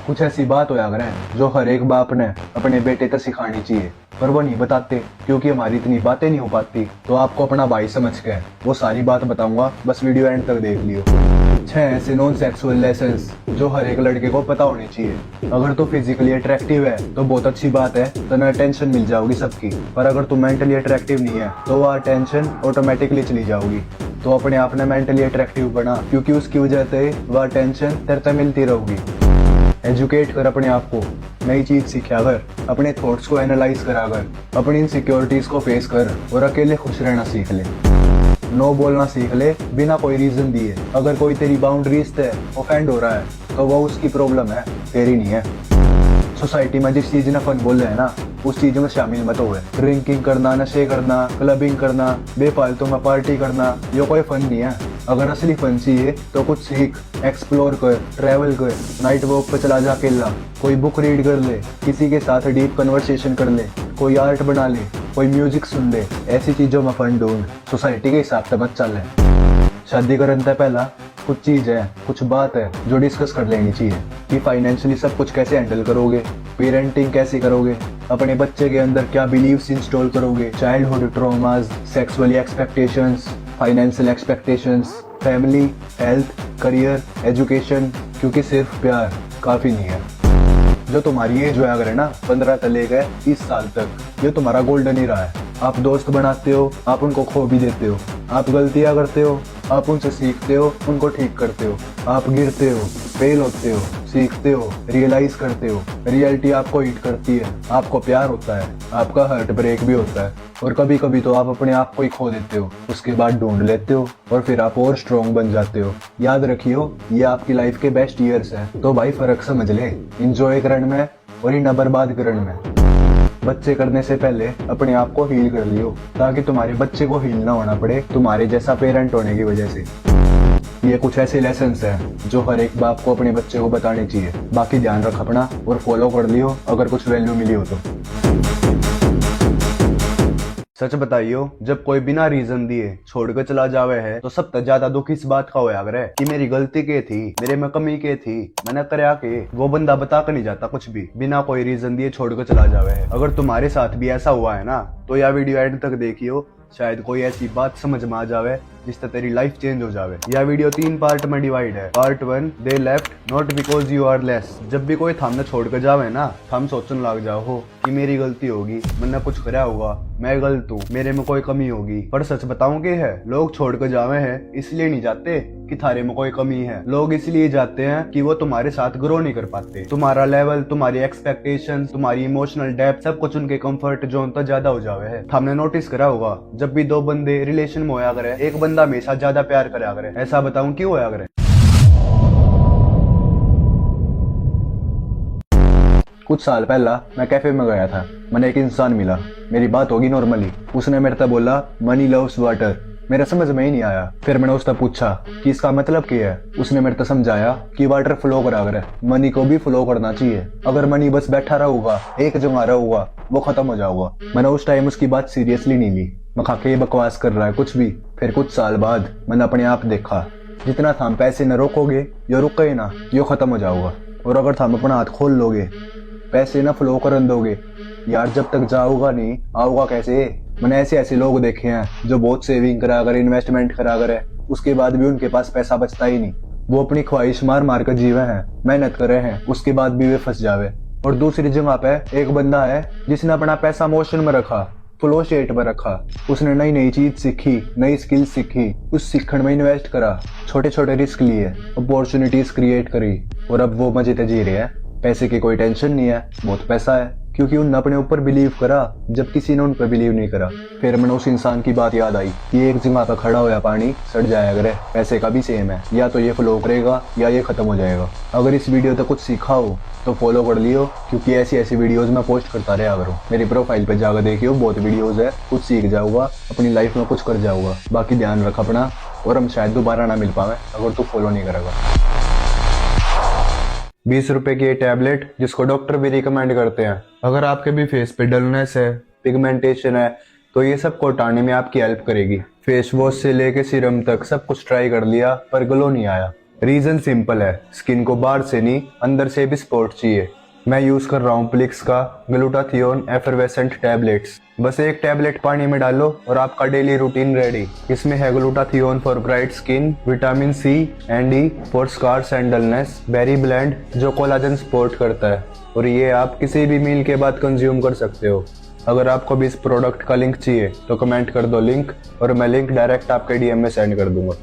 कुछ ऐसी बात होया करे जो हर एक बाप ने अपने बेटे तक सिखानी चाहिए, पर वो नहीं बताते क्योंकि हमारी इतनी बातें नहीं हो पाती। तो आपको अपना भाई समझ के वो सारी बात बताऊंगा, बस वीडियो एंड तक देख लियो। 6 ऐसे नॉन सेक्सुअल लेसन्स जो हर एक लड़के को पता होने चाहिए। अगर तू फिजिकली अट्रैक्टिव है तो बहुत अच्छी बात है, तो अटेंशन मिल जाओगी सबकी। पर अगर तू मेंटली अट्रैक्टिव नहीं है तो वह अटेंशन ऑटोमेटिकली चली जाओगी। तो अपने आप ने मेंटली अट्रैक्टिव बना, क्योंकि उसकी वजह से वह अटेंशन तेरे से मिलती रहेगी। एजुकेट कर अपने आप को, नई चीज सीखा कर, अपने थॉट्स को एनालाइज करा कर, अपनी इनसिक्योरिटीज को फेस कर और अकेले खुश रहना सीख ले। नो बोलना सीख ले बिना कोई रीजन दिए। अगर कोई तेरी बाउंड्रीज से ऑफेंड हो रहा है तो वो उसकी प्रॉब्लम है, तेरी नहीं है। सोसाइटी में जिस चीज ने फन बोल रहे हैं ना, उस चीज में शामिल मत हो। ड्रिंकिंग करना, नशे करना, क्लबिंग करना, बेफालतू में पार्टी करना, ये कोई फन नहीं है। अगर असली फन चाहिए तो कुछ सीख, एक्सप्लोर कर, ट्रैवल कर, नाइट वॉक पे चला जा अकेला, कोई बुक रीड कर ले, किसी के साथ डीप कन्वर्सेशन कर ले, कोई आर्ट बना ले, कोई म्यूजिक सुन ले। ऐसी चीजों में फन ढूंढ, सोसाइटी के हिसाब से मत चल। शादी करने से पहला कुछ चीज है, कुछ बात है जो डिस्कस कर लेनी चाहिए कि फाइनेंशियली सब कुछ कैसे हैंडल करोगे, पेरेंटिंग कैसे करोगे, अपने बच्चे के अंदर क्या बिलीव्स इंस्टॉल करोगे, childhood traumas, sexually expectations, financial expectations, family, health, career, education. क्योंकि सिर्फ प्यार काफी नहीं है। जो तुम्हारी एज हुआ अगर है ना 15 से लेकर 30 साल तक, ये तुम्हारा गोल्डन ईरा है। आप दोस्त बनाते हो, आप उनको खो भी देते हो। आप गलतियां करते हो, आप उनसे सीखते हो, उनको ठीक करते हो। आप गिरते हो, फेल होते हो, सीखते हो, रियलाइज करते हो। रियलिटी आपको हिट करती है, आपको प्यार होता है, आपका हार्ट ब्रेक भी होता है, और कभी कभी तो आप अपने आप को ही खो देते हो। उसके बाद ढूंढ लेते हो और फिर आप और स्ट्रॉन्ग बन जाते हो। याद रखियो, ये आपकी लाइफ के बेस्ट ईयर्स है। तो भाई फर्क समझ ले, इंजॉय करने में और ही न बर्बाद करने में। बच्चे करने से पहले अपने आप को हील कर लियो, ताकि तुम्हारे बच्चे को हील ना होना पड़े तुम्हारे जैसा पेरेंट होने की वजह से। ये कुछ ऐसे लेसन्स हैं जो हर एक बाप को अपने बच्चे को बताने चाहिए। बाकी ध्यान रख अपना और फॉलो कर लियो अगर कुछ वैल्यू मिली हो तो। सच बताइयो, जब कोई बिना रीजन दिए छोड़ कर चला जावे है तो सबसे ज्यादा दुख इस बात का होया करे कि मेरी गलती के थी, मेरे में कमी के थी, मैंने करया के। वो बंदा बता कर नहीं जाता कुछ भी, बिना कोई रीजन दिए छोड़ कर चला जावे है। अगर तुम्हारे साथ भी ऐसा हुआ है ना, तो यह वीडियो एंड तक देखियो, शायद कोई ऐसी बात समझ में आ जावे जिससे तेरी लाइफ चेंज हो जावे। यह वीडियो 3 पार्ट में डिवाइड है। Part 1, they left not because you are less. जब भी कोई थामने छोड़ कर जावे ना, थम सोचने लग जाओ हो कि मेरी गलती होगी, मैंने कुछ कराया होगा, मैं गलत हूँ, मेरे में कोई कमी होगी। पर सच बताऊं कि है, लोग छोड़ कर जावे हैं इसलिए नहीं जाते कि थारे में कोई कमी है। लोग इसलिए जाते हैं कि वो तुम्हारे साथ ग्रो नहीं कर पाते। तुम्हारा लेवल, तुम्हारी एक्सपेक्टेशंस, तुम्हारी इमोशनल डेप्थ, सब कुछ उनके कंफर्ट जोन तो ज्यादा हो जावे है। हमने नोटिस करा होगा, जब भी 2 बंदे रिलेशन में होया करे, एक बंदा हमेशा ज्यादा प्यार करा करे। ऐसा बताऊं क्यों होया करे? कुछ साल पहला मैं कैफे में गया था, मैंने एक इंसान मिला, मेरी बात होगी नॉर्मली। उसने मेरे से बोला मनी लव्स वाटर। मेरे समझ में ही नहीं आया। फिर मैंने उससे पूछा कि इसका मतलब क्या है। उसने मेरे को समझाया कि वाटर फ्लो करा करे, मनी को भी फ्लो करना चाहिए। अगर मनी बस बैठा रहूगा, एक जगह रहूगा, वो खत्म हो जाऊगा। मैंने उस टाइम उसकी बात सीरियसली नहीं ली, मैं खा के ये बकवास कर रहा है कुछ भी। फिर कुछ साल बाद मैंने अपने आप देखा, जितना थाम पैसे न रोकोगे, यो रुके ना, यो खत्म हो जाओगा। और अगर थाम अपना हाथ खोल लोगे, पैसे न फ्लो करन दोगे, यार जब तक जाओगा नहीं आओगा कैसे? मैंने ऐसे ऐसे लोग देखे हैं जो बहुत सेविंग करा कर, इन्वेस्टमेंट करा कर है, उसके बाद भी उनके पास पैसा बचता ही नहीं। वो अपनी ख्वाहिश मार मार कर जीवे हैं, मेहनत करे हैं, उसके बाद भी वे फंस जावे। और दूसरी जगह पे एक बंदा है जिसने अपना पैसा मोशन में रखा, फ्लो स्टेट में रखा। उसने नई नई चीज सीखी, नई स्किल सीखी, उस सीखने में इन्वेस्ट करा, छोटे छोटे रिस्क लिए, अपॉर्चुनिटीज क्रिएट करी, और अब वो मजे से जी रहे हैं। पैसे की कोई टेंशन नहीं है, बहुत पैसा है, क्योंकि उन्होंने अपने ऊपर बिलीव करा जब किसी ने उन पर बिलीव नहीं करा। फिर मैंने उस इंसान की बात याद आई कि एक जगह पर खड़ा होया पानी सड़ जाया करे, पैसे का भी सेम है, या तो ये फ्लो करेगा या ये खत्म हो जाएगा। अगर इस वीडियो तक कुछ सीखा हो तो फॉलो कर लियो, क्योंकि ऐसी ऐसी वीडियोस मैं पोस्ट करता रहा करूँ। मेरी प्रोफाइल पे जाकर देखियो, बहुत वीडियोस है, कुछ सीख जाऊंगा, अपनी लाइफ में कुछ कर जाऊंगा। बाकी ध्यान रख अपना, और हम शायद दोबारा ना मिल पावे अगर तू फॉलो नहीं करेगा। 20 रुपए की ये टैबलेट जिसको डॉक्टर भी रिकमेंड करते हैं। अगर आपके भी फेस पे डलनेस है, पिगमेंटेशन है, तो ये सब को हटाने में आपकी हेल्प करेगी। फेस वॉश से लेके सीरम तक सब कुछ ट्राई कर लिया पर ग्लो नहीं आया। रीजन सिंपल है, स्किन को बाहर से नहीं अंदर से भी सपोर्ट चाहिए। मैं यूज कर रहा हूँ प्लिक्स का ग्लूटाथियोन एफरवेसेंट टैबलेट्स। बस एक टैबलेट पानी में डालो और आपका डेली रूटीन रेडी। इसमें है glutathione for bright skin, vitamin C and E for scars and dullness, berry blend जो कोलाजन सपोर्ट करता है, और ये आप किसी भी मील के बाद कंज्यूम कर सकते हो। अगर आपको भी इस प्रोडक्ट का लिंक चाहिए तो कमेंट कर दो लिंक, और मैं लिंक डायरेक्ट आपके डीएम में सेंड कर दूंगा।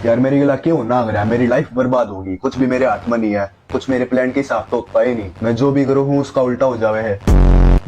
यार मेरी गला क्यों ना आ रहा है, मेरी लाइफ बर्बाद होगी, कुछ भी मेरे हाथ में नहीं है, कुछ मेरे प्लान के हिसाब तो होता ही नहीं, मैं जो भी करूँ उसका उल्टा हो जावे है।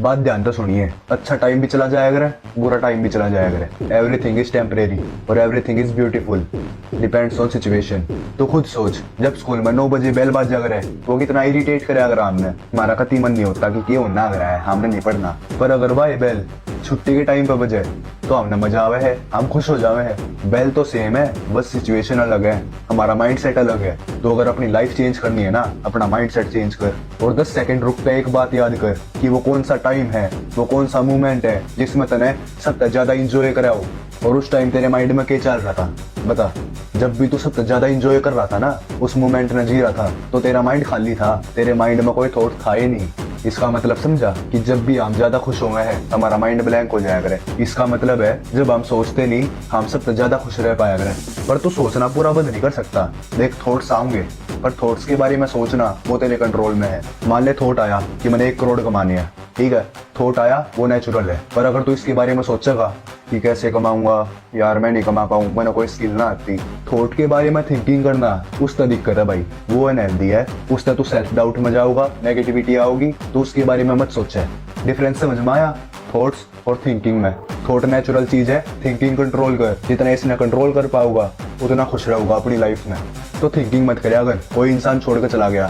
बात ध्यान तो सुनिए, अच्छा टाइम भी चला जाया करे, बुरा टाइम भी चला जाया करे। एवरीथिंग इज टेम्परेरी और everything is beautiful, depends on situation. तो खुद सोच, जब स्कूल में 9 बजे बेल बाज जाकर वो कितना इरिटेट करे अगर हमने, हमारा कति मन नहीं होता कि क्यों ना अगर है हमने नहीं पढ़ना, पर अगर वाह बेल छुट्टी के टाइम पे बजे तो हमने मजा आवे है, हम खुश हो जावे है। बेल तो सेम है, बस सिचुएशन अलग है, हमारा माइंड सेट अलग है। तो अगर अपनी लाइफ चेंज करनी है ना, अपना माइंड सेट चेंज कर और 10 सेकंड रुक के एक बात याद कर कि वो कौन सा टाइम है, वो कौन सा मोमेंट है जिसमें तने सबसे ज्यादा इंजॉय करा हो। और उस टाइम तेरे माइंड में क्या चल रहा था बता? जब भी तू सबसे ज्यादा इंजॉय कर रहा था ना, उस मोमेंट में जी रहा था, तो तेरा माइंड खाली था, तेरे माइंड में कोई थॉट था ही नहीं। इसका मतलब समझा कि जब भी हम ज्यादा खुश हो गए हैं हमारा माइंड ब्लैंक हो जाया करे। इसका मतलब है जब हम सोचते नहीं हम सबसे ज्यादा खुश रह पाया करें। पर तू सोचना पूरा बंद नहीं कर सकता। देख थॉट्स आएंगे, पर थॉट्स के बारे में सोचना वो तेरे कंट्रोल में है। मान ले थॉट आया कि मैंने 1 करोड़ कमाने हैं, ठीक है, थॉट आया वो नेचुरल है। पर अगर तू इसके बारे में सोचेगा कि कैसे कमाऊंगा, यार मैं नहीं कमा पाऊँ, मैंने कोई स्किल ना आती, थॉट के बारे में थिंकिंग करना उस तरह दिक्कत है भाई, वो अनहेल्दी है। उस तरह तू सेल्फ डाउट में जाओगा, नेगेटिविटी आओगी, तो उसके बारे में मत सोचे। डिफरेंस समझ में आया थॉट्स और थिंकिंग में? थॉट नेचुरल चीज है, थिंकिंग कंट्रोल कर। जितना इसने कंट्रोल कर पाऊंगा उतना खुश रहूंगा अपनी लाइफ में। तो थिंकिंग मत करे। अगर कोई इंसान छोड़ कर चला गया,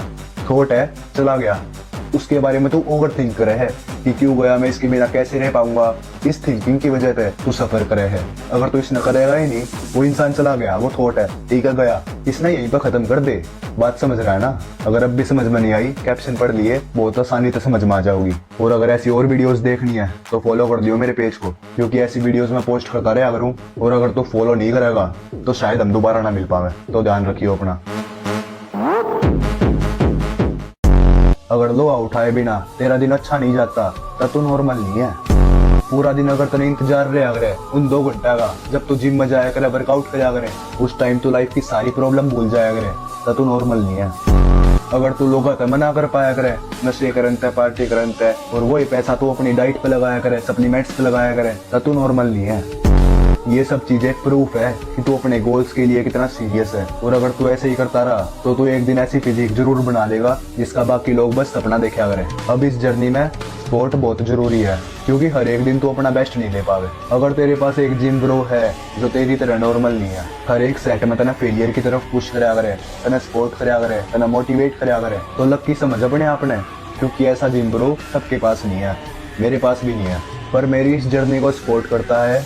थॉट है चला गया, उसके बारे में तू ओवर थिंक करे है कि क्यों गया, मैं इसके बिना कैसे रह पाऊंगा, इस थिंकिंग की वजह से तू सफर करे है। अगर तू इसने करेगा ही नहीं, वो इंसान चला गया, वो थॉट है, ठीक है गया, इसने यहीं पर खत्म कर दे। बात समझ रहा है ना? अगर अब भी समझ में नहीं आई, कैप्शन पढ़ लिए, बहुत आसानी से समझ में आ जाओगी। और अगर ऐसी और वीडियोस देखनी है तो फॉलो कर दियो मेरे पेज को, क्योंकि ऐसी वीडियोस मैं पोस्ट करता रहा करूँ। और अगर तू फॉलो नहीं करेगा तो शायद हम दोबारा ना मिल पावे, तो ध्यान रखियो अपना। अगर लोहा उठाए बिना तेरा दिन अच्छा नहीं जाता तो तू नॉर्मल नहीं है। पूरा दिन अगर तने इंतजार रहा करे उन 2 घंटा का, जब तू जिम में जाया करे, वर्कआउट कराया करे, उस टाइम तू लाइफ की सारी प्रॉब्लम भूल जाया करे, तो तू नॉर्मल नहीं है। अगर तू लोगों को मना कर पाया करे, नशे करन है, पार्टी करन है, और वही पैसा तू अपनी डाइट पे लगाया करे, सप्लीमेंट्स पे लगाया करे, तो तू नॉर्मल नहीं है। ये सब चीजें प्रूफ है कि तू अपने गोल्स के लिए कितना सीरियस है। और अगर तू ऐसे ही करता रहा तो तू एक दिन ऐसी फिजिक जरूर बना लेगा जिसका बाकी लोग बस सपना देखा करें। अब इस जर्नी में स्पोर्ट बहुत जरूरी है, क्योंकि हर एक दिन तू अपना बेस्ट नहीं दे पावे। अगर तेरे पास एक जिम ब्रो है जो तेरी तरह नॉर्मल नहीं है, हर एक सेट में तना फेलियर की तरफ पुश करा करे, तना सपोर्ट करा करे, तना मोटिवेट करा करे, तो लकी समझ अपने आपने, क्योंकि ऐसा जिम ब्रो सबके पास नहीं है, मेरे पास भी नहीं है। पर मेरी इस जर्नी को सपोर्ट करता है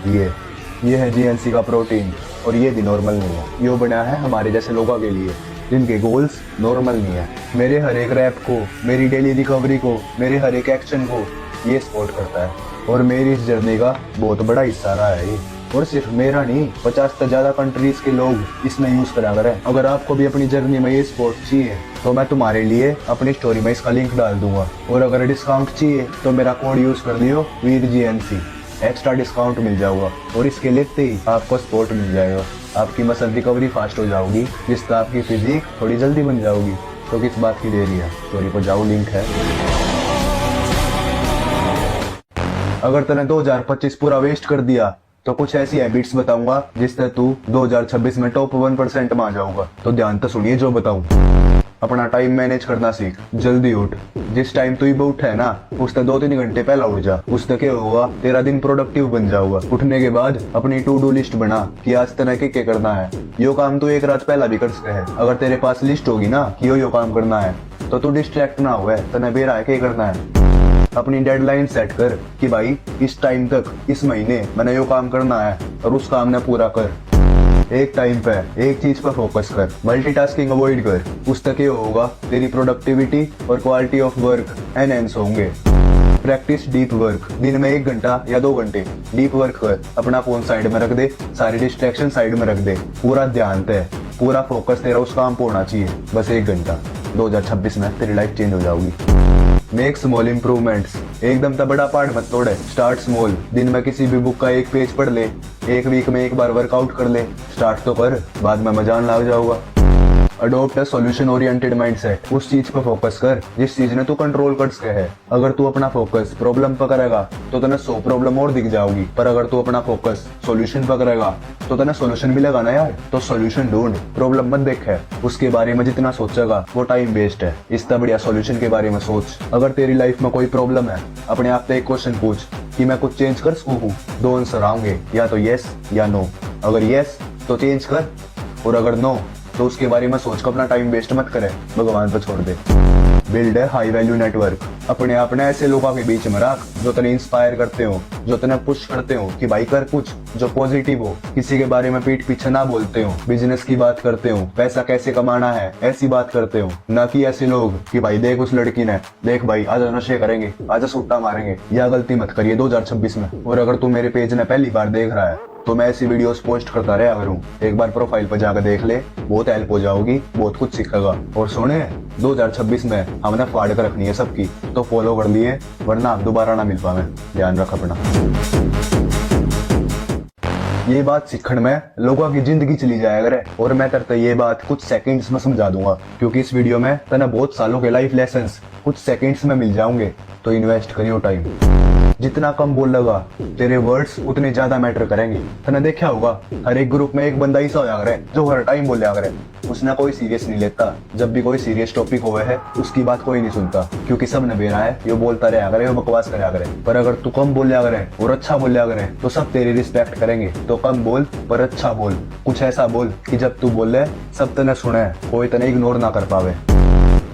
ये है जीएनसी का प्रोटीन, और ये भी नॉर्मल नहीं है। ये बना है हमारे जैसे लोगों के लिए जिनके गोल्स नॉर्मल नहीं है। मेरे हर एक रैप को, मेरी डेली रिकवरी को, मेरे हर एक एक्शन को ये सपोर्ट करता है, और मेरी इस जर्नी का बहुत बड़ा हिस्सा रहा है ये। और सिर्फ मेरा नहीं, 50 से ज्यादा कंट्रीज के लोग इसमें यूज करा करें। अगर आपको भी अपनी जर्नी में ये सपोर्ट चाहिए तो मैं तुम्हारे लिए अपनी स्टोरी में इसका लिंक डाल दूंगा। और अगर डिस्काउंट चाहिए तो मेरा कोड यूज कर लियो वीरजीएनसी, एक्स्ट्रा डिस्काउंट मिल जाऊगा। और इसके लेते ही आपको सपोर्ट मिल जाएगा, आपकी मसल रिकवरी फास्ट हो जाओगी, जिससे आपकी फिजिक थोड़ी जल्दी बन जाओगी। तो किस बात की देरी है, स्टोरी पर जाओ, लिंक है। अगर तूने 2025 पूरा वेस्ट कर दिया तो कुछ ऐसी हैबिट्स बताऊंगा जिससे तू 2026 में टॉप 1% में आ जाऊंगा। तो ध्यान तो सुनिए जो बताऊं। अपना टाइम मैनेज करना सीख, जल्दी उठ। जिस टाइम तू उठा है ना, उससे 2-3 घंटे पहला उठ जा। उससे क्या होगा, तेरा दिन प्रोडक्टिव बन जाऊगा। उठने के बाद अपनी टू डू लिस्ट बना कि आज तरह के क्या करना है। यो काम तू एक रात पहला भी कर सकते है। अगर तेरे पास लिस्ट होगी ना कि यो काम करना है, तो तू डिस्ट्रैक्ट ना हुए, तने बेरा है क्या करना है। अपनी डेडलाइन सेट कर कि भाई इस टाइम तक इस महीने मैंने यो काम करना है, और उस काम ने पूरा कर। एक टाइम पे एक चीज पर फोकस कर, मल्टीटास्किंग अवॉइड कर। उस तक ये होगा तेरी प्रोडक्टिविटी और क्वालिटी ऑफ वर्क एनहेंस होंगे। प्रैक्टिस डीप वर्क, दिन में 1 घंटा या 2 घंटे डीप वर्क कर। अपना फोन साइड में रख दे, सारी डिस्ट्रैक्शन साइड में रख दे, पूरा ध्यान दे। पूरा फोकस तेरा उस काम पे होना चाहिए। बस 1 घंटा, 2026 में तेरी लाइफ चेंज हो जाओगी। मेक स्मॉल इम्प्रूवमेंट्स, एकदम तो बड़ा पहाड़ मत तोड़े, स्टार्ट स्मॉल। दिन में किसी भी बुक का 1 पेज पढ़ ले, 1 वीक में 1 बार वर्कआउट कर ले, स्टार्ट तो कर, बाद में मजा आने लग जाऊगा। Adopt a solution oriented mindset, उस चीज पे फोकस कर जिस चीज ने तू कंट्रोल कर सके है। अगर तू अपना फोकस प्रॉब्लम पर करेगा तो तने 100 प्रॉब्लम और दिख जाओगी, पर अगर तू अपना फोकस सॉल्यूशन पर करेगा तो तने सॉल्यूशन मिलेगा ना यार। तो सॉल्यूशन ढूंढ, प्रॉब्लम मत देख है। उसके बारे में जितना सोचेगा वो टाइम वेस्ट है, इससे बढ़िया सॉल्यूशन के बारे में सोच। अगर तेरी लाइफ में कोई प्रॉब्लम है, अपने आप से एक क्वेश्चन पूछ कि मैं कुछ चेंज कर सकूं? 2 आंसर आएंगे, या तो यस या नो। अगर यस तो चेंज कर, और अगर नो तो उसके बारे में सोच कर अपना टाइम वेस्ट मत करे, भगवान पर छोड़ दे। बिल्ड है हाई वैल्यू नेटवर्क, अपने अपने ऐसे लोगों के बीच में रख जो तने इंस्पायर करते हो, जो तने पुश करते हो कि भाई कर कुछ, जो पॉजिटिव हो, किसी के बारे में पीठ पीछे ना बोलते हो, बिजनेस की बात करते हो, पैसा कैसे कमाना है ऐसी बात करते हो, ना कि ऐसे लोग कि भाई देख उस लड़की ने, देख भाई आज नशे करेंगे, आज सुट्टा मारेंगे। यह गलती मत करिए 2026 में। और अगर तू मेरे पेज ने पहली बार देख रहा है तो मैं ऐसी वीडियोस पोस्ट करता रहा करूं, एक बार प्रोफाइल पर जाकर देख ले, बहुत हेल्प हो जाओगी, बहुत कुछ सीखेगा। और सुने, 2026 में हमने फाड़ कर रखनी है सबकी, तो फॉलो कर लिए, वरना आप दोबारा ना मिल पावे। ध्यान रख अपना। ये बात सीखण में लोगों की जिंदगी चली जाया करे, और मैं तरते ये बात कुछ सेकंड्स में समझा दूंगा, क्योंकि इस वीडियो में तना बहुत सालों के लाइफ लेसन्स कुछ सेकंड्स में मिल जाओगे। तो इन्वेस्ट करियो टाइम, जितना कम बोलेगा तेरे वर्ड्स उतने ज्यादा मैटर करेंगे। तने देखा होगा हर एक ग्रुप में एक बंदा ऐसा होया करे जो हर टाइम बोलिया करे, उसने कोई सीरियस नहीं लेता। जब भी कोई सीरियस टॉपिक हुआ है उसकी बात कोई नहीं सुनता, क्योंकि सब ने बेरा है, ये बोलता रहा करे, ये बकवास करा करे। पर अगर तू कम बोलिया करे और अच्छा बोलिया करे तो सब तेरी रिस्पेक्ट करेंगे। तो कम बोल पर अच्छा बोल, कुछ ऐसा बोल कि जब तू बोले सब तने सुने, कोई तने इग्नोर ना कर पावे।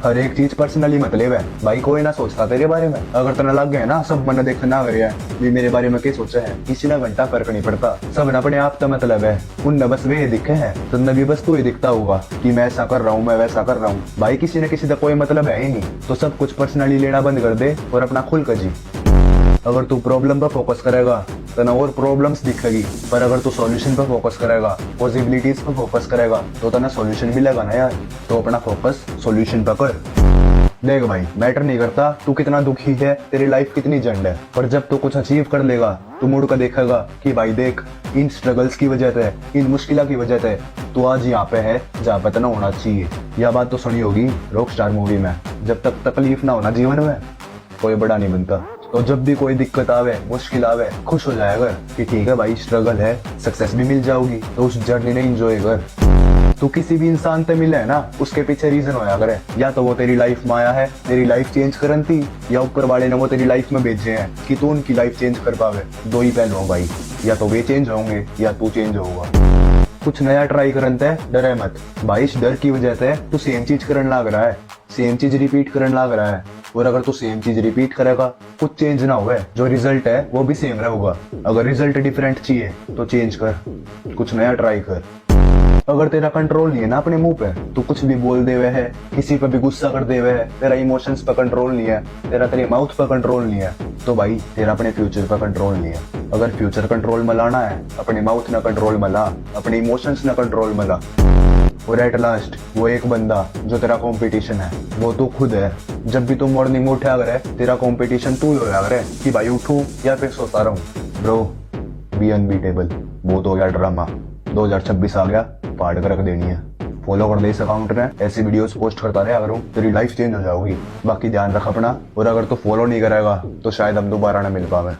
हर एक चीज पर्सनली मतलब है भाई, कोई ना सोचता तेरे बारे में। अगर तना लग गया ना सब मन देख ना करे भी मेरे बारे में क्या सोचा है, किसी ना घंटा फर्क नहीं पड़ता। सब अपने आप का मतलब है, उनने बस वे दिखे है, तुमने भी बस तू ही दिखता होगा कि मैं ऐसा कर रहा हूँ, मैं वैसा कर रहा हूँ। भाई किसी न किसी का कोई मतलब है ही नहीं, तो सब कुछ पर्सनली लेना बंद कर दे और अपना खुल कर जी। अगर तू प्रॉब्लम पर फोकस करेगा तो ना और प्रॉब्लम्स दिखेगी, पर अगर तू सॉल्यूशन पर फोकस करेगा, पॉसिबिलिटीज पर फोकस करेगा तो ना सॉल्यूशन मिलेगा ना यार। तो अपना फोकस सॉल्यूशन पर कर। देख भाई, मैटर नहीं करता तू कितना दुखी है, तेरी लाइफ कितनी जंड है, पर जब तू कुछ अचीव कर लेगा तू मुड़ कर देखेगा कि भाई देख, इन स्ट्रगल्स की वजह से, इन मुश्किलों की वजह से तू आज यहाँ पे है जहाँ पे तना होना चाहिए। यह बात तो सुनी होगी रॉकस्टार मूवी में, जब तक तकलीफ ना होना जीवन में कोई बड़ा नहीं बनता। तो जब भी कोई दिक्कत आवे, मुश्किल आवे, खुश हो जाएगा कि ठीक है भाई स्ट्रगल है, सक्सेस भी मिल जाओगी, तो उस जर्नी ने एंजॉय कर। तू किसी भी इंसान से मिले है ना, उसके पीछे रीजन होया करे, या तो वो तेरी लाइफ में आया है तेरी लाइफ चेंज करन थी, या ऊपर वाले ने वो तेरी लाइफ में भेजे हैं कि तू उनकी लाइफ चेंज कर पावे। 2 ही पहलू भाई, या तो वे चेंज होंगे या तू चेंज होगा। कुछ नया ट्राई करन ते डरे मत भाई, इस डर की वजह से तू सेम चीज करन लग रहा है, सेम चीज रिपीट करन लग रहा है। और अगर तू सेम चीज रिपीट करेगा कुछ चेंज ना हुआ, जो रिजल्ट है वो भी सेम रहेगा। अगर रिजल्ट डिफरेंट चाहिए तो चेंज कर, कुछ नया ट्राई कर। अगर तेरा कंट्रोल नहीं है ना अपने मुंह पे, तू कुछ भी बोल दे हुए है, किसी पे भी गुस्सा कर दे हुए है, तेरा इमोशंस पे कंट्रोल नहीं है, तेरे माउथ पे कंट्रोल नहीं है, तो भाई तेरा अपने फ्यूचर पे कंट्रोल नहीं है। अगर फ्यूचर कंट्रोल में लाना है, अपने माउथ ना कंट्रोल में ला, अपने इमोशंस ना कंट्रोल में ला। और एट लास्ट वो एक बंदा जो तेरा कंपटीशन है वो तू खुद है। जब भी तू मॉर्निंग में उठा करे तेरा कंपटीशन तू ही होया करे कि भाई उठूं या फिर सोता रहूं। ब्रो बी अनबीटेबल, बहुत हो गया ड्रामा, 2026 आ गया, पाड़ कर रख देनी है। फॉलो कर दे इस अकाउंट में, ऐसी वीडियोस पोस्ट करता रहे अगर तेरी लाइफ चेंज हो जाओगी। बाकी ध्यान रख अपना, और अगर तू फॉलो नहीं करेगा तो शायद हम दोबारा ना मिल पावे।